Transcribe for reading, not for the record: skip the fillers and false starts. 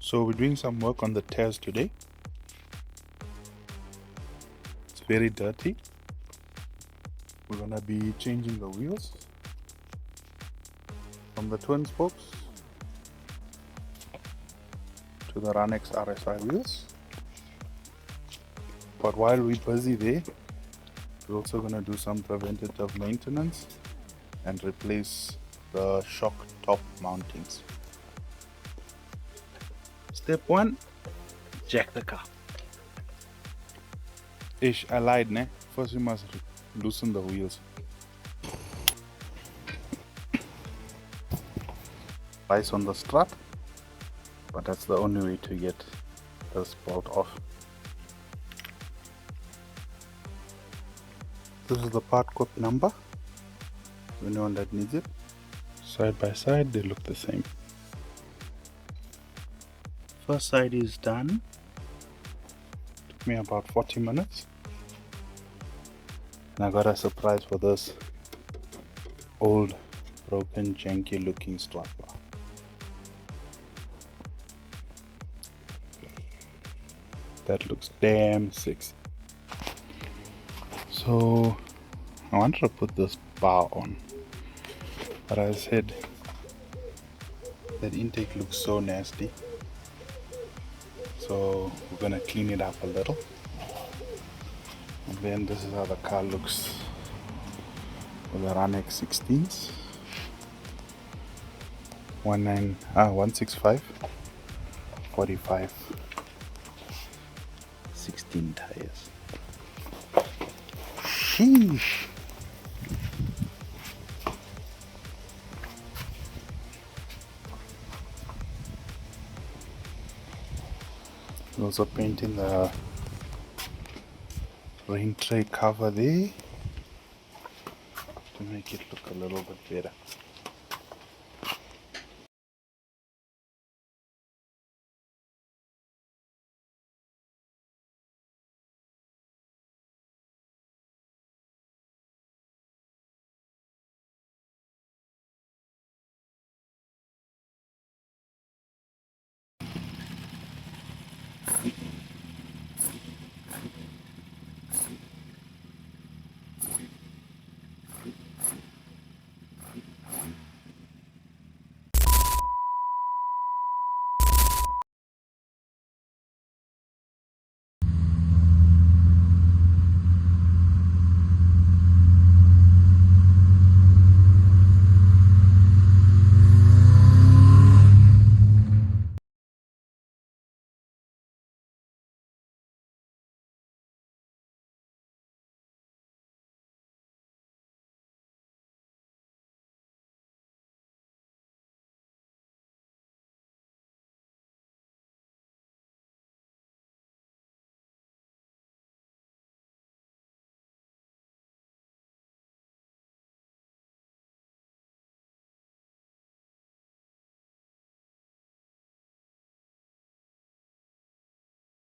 So we're doing some work on the Tazz today. It's very dirty. We're gonna be changing the wheels from the twin spokes to the Ranex RSI wheels. But while we're busy there, we're also gonna do some preventative maintenance and replace the shock top mountings. Step 1, jack the car. I lied, ne? First we must loosen the wheels. Vice on the strut, but that's the only way to get this bolt off. This is the part code number, anyone that needs it. Side by side they look the same. First side is done. Took me about 40 minutes. And I got a surprise for this old, broken, janky looking strut bar. That looks damn sexy. So I wanted to put this bar on, but I said that intake looks so nasty. So we're gonna clean it up a little. And then this is how the car looks with the Ranex 16s. 165 45 16 tires. Sheesh. Also painting the rain tray cover there to make it look a little bit better.